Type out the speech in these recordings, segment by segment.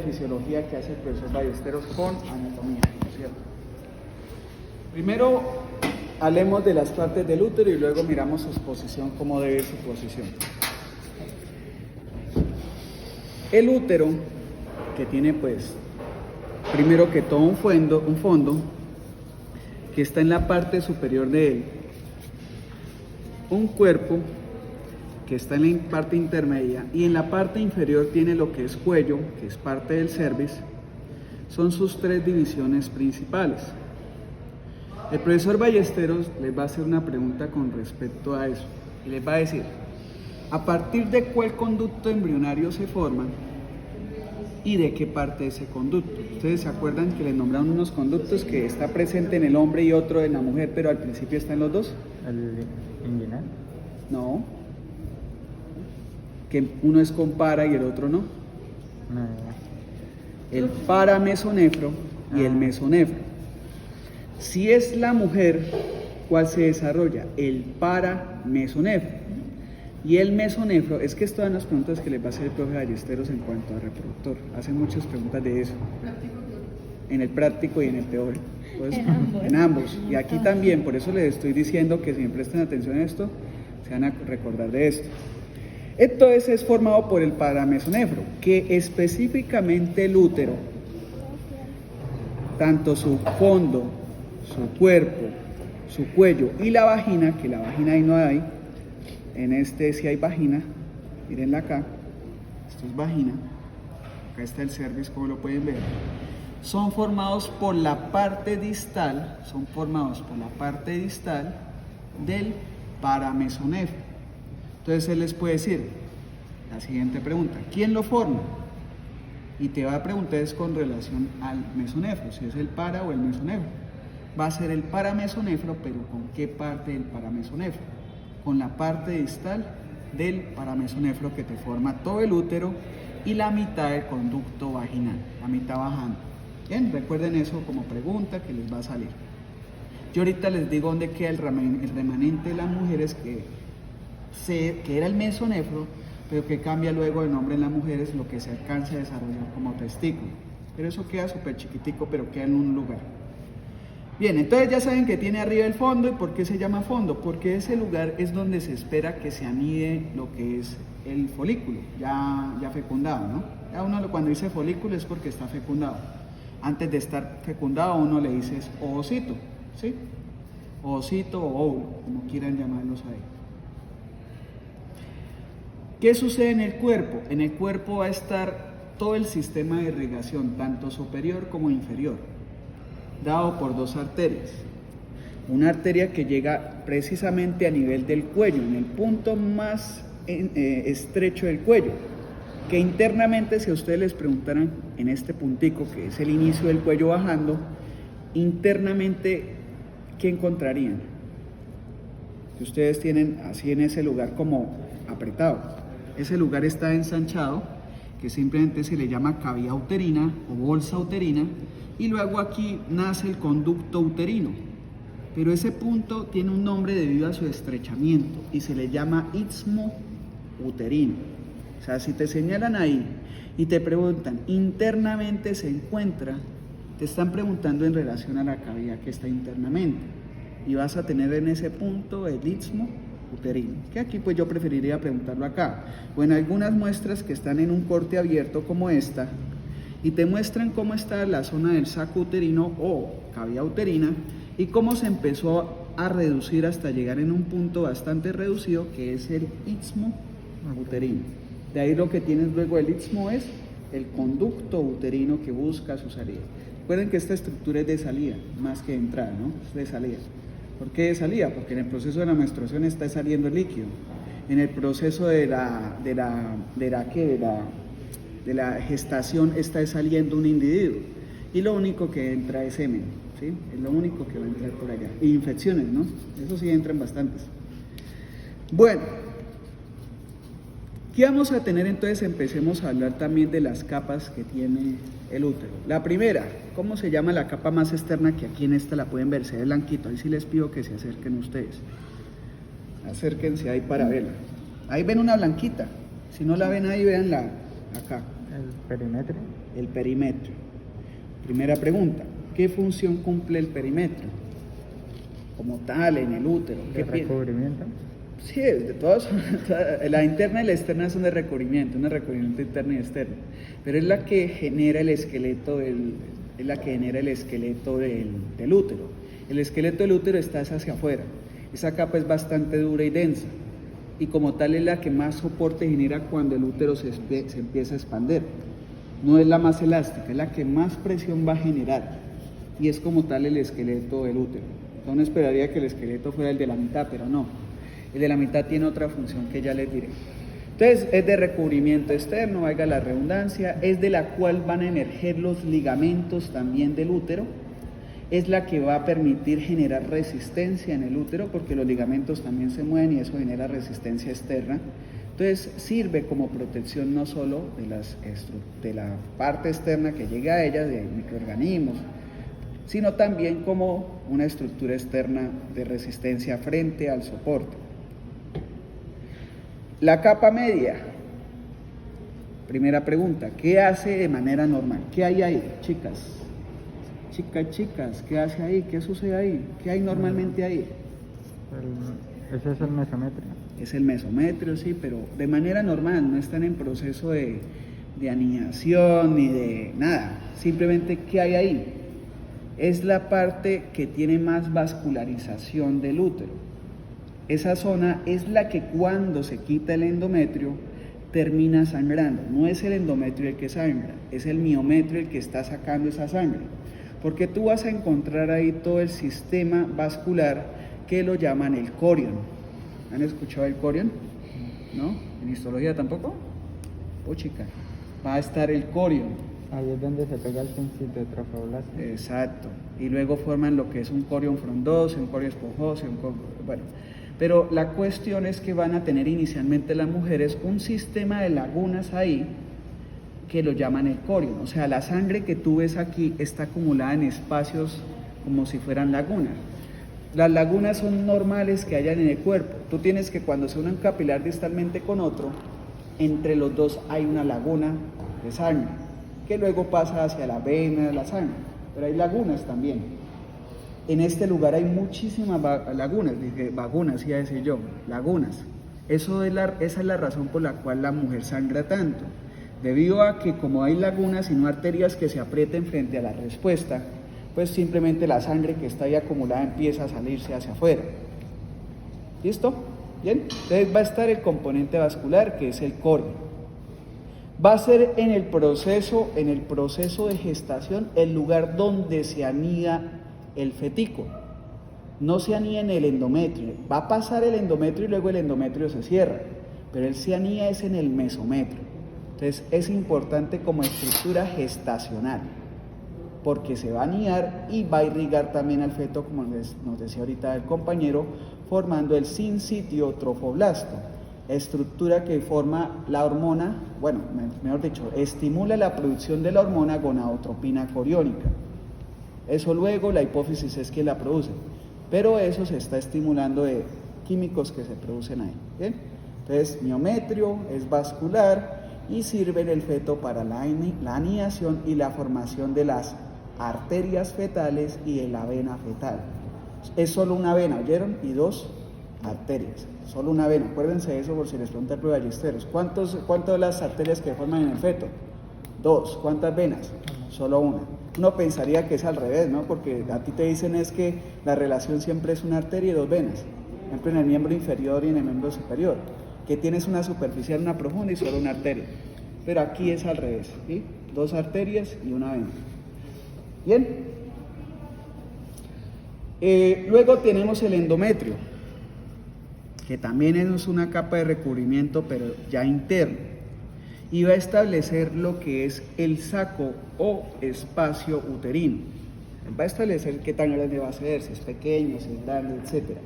Fisiología que hace el profesor Ballesteros con anatomía, ¿cierto? Primero hablemos de las partes del útero y luego miramos su posición, cómo debe su posición. El útero, que tiene pues, primero que todo un fondo que está en la parte superior de él, un cuerpo que está en la parte intermedia, y en la parte inferior tiene lo que es cuello, que es parte del cervix. Son sus tres divisiones principales. El profesor Ballesteros les va a hacer una pregunta con respecto a eso, y les va a decir, ¿a partir de cuál conducto embrionario se forman y de qué parte de ese conducto? Ustedes se acuerdan que les nombraron unos conductos que está presente en el hombre y otro en la mujer, pero al principio están los dos. ¿El inguinal? No. Que uno es con para y el otro no. No. El paramesonefro y el mesonefro. Si es la mujer, ¿cuál se desarrolla? El paramesonefro. Y el mesonefro, es que estas son las preguntas que les va a hacer el profe Ballesteros en cuanto a reproductor. Hacen muchas preguntas de eso. En el práctico y en el teórico. Pues, en ambos. Y aquí también, por eso les estoy diciendo que si me prestan atención a esto, se van a recordar de esto. Entonces es formado por el paramesonefro, que específicamente el útero, tanto su fondo, su cuerpo, su cuello y la vagina, que la vagina ahí no hay, en este sí hay vagina, mírenla acá, esto es vagina, acá está el cervix como lo pueden ver, son formados por la parte distal, del paramesonefro. Entonces él les puede decir la siguiente pregunta, ¿quién lo forma? Y te va a preguntar es con relación al mesonefro, si es el para o el mesonefro. Va a ser el paramesonefro, pero ¿con qué parte del paramesonefro? Con la parte distal del paramesonefro que te forma todo el útero y la mitad del conducto vaginal, la mitad bajando. Bien, recuerden eso como pregunta que les va a salir. Yo ahorita les digo dónde queda el remanente de las mujeres que era el mesonefro, pero que cambia luego de nombre en las mujeres, lo que se alcanza a desarrollar como testículo. Pero eso queda súper chiquitico, pero queda en un lugar. Bien, entonces ya saben que tiene arriba el fondo. ¿Y por qué se llama fondo? Porque ese lugar es donde se espera que se anide lo que es el folículo, ya fecundado, ¿no? Ya uno cuando dice folículo es porque está fecundado. Antes de estar fecundado uno le dice ovocito, ¿sí? Ovocito o óvulo, como quieran llamarlos ahí. ¿Qué sucede en el cuerpo? En el cuerpo va a estar todo el sistema de irrigación, tanto superior como inferior, dado por dos arterias. Una arteria que llega precisamente a nivel del cuello, en el punto más estrecho del cuello, que internamente, si a ustedes les preguntaran en este puntico, que es el inicio del cuello bajando, internamente, ¿qué encontrarían? Que ustedes tienen así en ese lugar como apretado. Ese lugar está ensanchado, que simplemente se le llama cavidad uterina o bolsa uterina, y luego aquí nace el conducto uterino, pero ese punto tiene un nombre debido a su estrechamiento y se le llama istmo uterino. O sea, si te señalan ahí y te preguntan, internamente se encuentra, te están preguntando en relación a la cavidad que está internamente, y vas a tener en ese punto el istmo uterino, que aquí pues yo preferiría preguntarlo acá, o en algunas muestras que están en un corte abierto como esta, y te muestran cómo está la zona del saco uterino o cavidad uterina, y cómo se empezó a reducir hasta llegar en un punto bastante reducido, que es el istmo uterino. De ahí lo que tienes luego del istmo es el conducto uterino que busca su salida. Recuerden que esta estructura es de salida, más que de entrada, ¿no? Es de salida. ¿Por qué de salida? Porque en el proceso de la menstruación está saliendo el líquido. En el proceso de la gestación está saliendo un individuo. Y lo único que entra es semen, ¿sí? Es lo único que va a entrar por allá. Y infecciones, ¿no? Eso sí entran bastantes. Bueno, ¿qué vamos a tener entonces? Empecemos a hablar también de las capas que tiene el útero. La primera, ¿cómo se llama la capa más externa? Que aquí en esta la pueden ver, se ve blanquito. Ahí sí les pido que se acerquen ustedes. Acérquense ahí para verla. Ahí ven una blanquita. Si no la ven ahí, véanla acá. El perímetro. el perímetro. Primera pregunta, ¿qué función cumple el perímetro? Como tal, en el útero. ¿De recubrimiento? Sí, de todos. La interna y la externa son de recubrimiento, un recubrimiento interno y externo. Pero es la que genera el esqueleto del útero. El esqueleto del útero está hacia afuera. Esa capa es bastante dura y densa. Y como tal es la que más soporte genera cuando el útero se empieza a expandir. No es la más elástica, es la que más presión va a generar. Y es como tal el esqueleto del útero. Uno esperaría que el esqueleto fuera el de la mitad, pero no. El de la mitad tiene otra función que ya les diré. Entonces es de recubrimiento externo, valga la redundancia, es de la cual van a emerger los ligamentos también del útero. Es la que va a permitir generar resistencia en el útero, porque los ligamentos también se mueven y eso genera resistencia externa. Entonces sirve como protección no solo de la parte externa que llega a ella, de microorganismos, sino también como una estructura externa de resistencia frente al soporte. La capa media. Primera pregunta, ¿qué hace de manera normal? ¿Qué hay ahí, chicas? Chicas, ¿qué hace ahí? ¿Qué sucede ahí? ¿Qué hay normalmente ahí? Ese es el mesometrio. Es el mesometrio, sí, pero de manera normal, no están en proceso de anidación ni de nada. Simplemente, ¿qué hay ahí? Es la parte que tiene más vascularización del útero. Esa zona es la que cuando se quita el endometrio termina sangrando. No es el endometrio el que sangra, es el miometrio el que está sacando esa sangre. Porque tú vas a encontrar ahí todo el sistema vascular que lo llaman el corion. ¿Han escuchado el corion? ¿No? ¿En histología tampoco? Oh, chica. Va a estar el corion. Ahí es donde se pega el cincito de trofoblasto. Exacto. Y luego forman lo que es un corion frondoso, un corion esponjoso, bueno. Pero la cuestión es que van a tener inicialmente las mujeres un sistema de lagunas ahí que lo llaman el corion. O sea, la sangre que tú ves aquí está acumulada en espacios como si fueran lagunas. Las lagunas son normales que hayan en el cuerpo. Tú tienes que cuando se une un capilar distalmente con otro, entre los dos hay una laguna de sangre, que luego pasa hacia la vena de la sangre. Pero hay lagunas también. En este lugar hay muchísimas lagunas, dije vagunas, iba a decir yo, lagunas. Esa es la razón por la cual la mujer sangra tanto. Debido a que como hay lagunas y no arterias que se aprieten frente a la respuesta, pues simplemente la sangre que está ahí acumulada empieza a salirse hacia afuera. ¿Listo? Bien, entonces va a estar el componente vascular que es el corion. Va a ser en el proceso de gestación el lugar donde se anida el fetico. No se anida en el endometrio. Va a pasar el endometrio y luego el endometrio se cierra, pero él se anida es en el mesometrio. Entonces es importante como estructura gestacional, porque se va a anidar y va a irrigar también al feto, como nos decía ahorita el compañero, formando el sincitio trofoblasto, estructura que forma la hormona, bueno, mejor dicho, estimula la producción de la hormona gonadotropina coriónica. Eso luego la hipófisis es quien la produce, pero eso se está estimulando de químicos que se producen ahí. ¿Bien? Entonces, miometrio es vascular y sirve en el feto para la anidación y la formación de las arterias fetales y de la vena fetal. Es solo una vena, ¿oyeron? Y dos arterias, solo una vena. Acuérdense de eso por si les pregunta el ballesteros. ¿Cuántas de las arterias que forman en el feto? Dos. ¿Cuántas venas? Solo una. Uno pensaría que es al revés, ¿no? Porque a ti te dicen es que la relación siempre es una arteria y dos venas. Por ejemplo, en el miembro inferior y en el miembro superior, que tienes una superficial, una profunda y solo una arteria. Pero aquí es al revés, ¿sí? Dos arterias y una vena. Bien. Luego tenemos el endometrio, que también es una capa de recubrimiento, pero ya interno. Y va a establecer lo que es el saco o espacio uterino. Va a establecer qué tan grande va a ser, si es pequeño, si es grande, etc.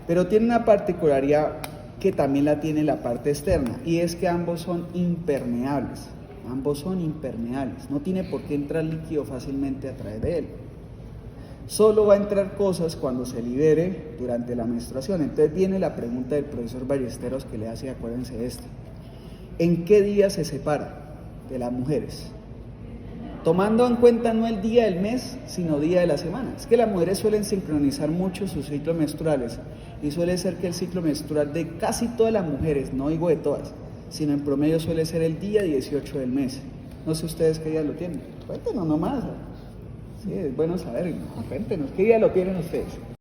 Pero tiene una particularidad que también la tiene la parte externa, y es que ambos son impermeables. Ambos son impermeables. No tiene por qué entrar líquido fácilmente a través de él. Solo va a entrar cosas cuando se libere durante la menstruación. Entonces viene la pregunta del profesor Ballesteros que le hace, acuérdense de esto. ¿En qué día se separa de las mujeres? tomando en cuenta no el día del mes, sino día de la semana. Es que las mujeres suelen sincronizar mucho sus ciclos menstruales y suele ser que el ciclo menstrual de casi todas las mujeres, no digo de todas, sino en promedio suele ser el día 18 del mes. No sé ustedes qué día lo tienen. Cuéntenos nomás. Sí, es bueno saber. Cuéntenos qué día lo tienen ustedes.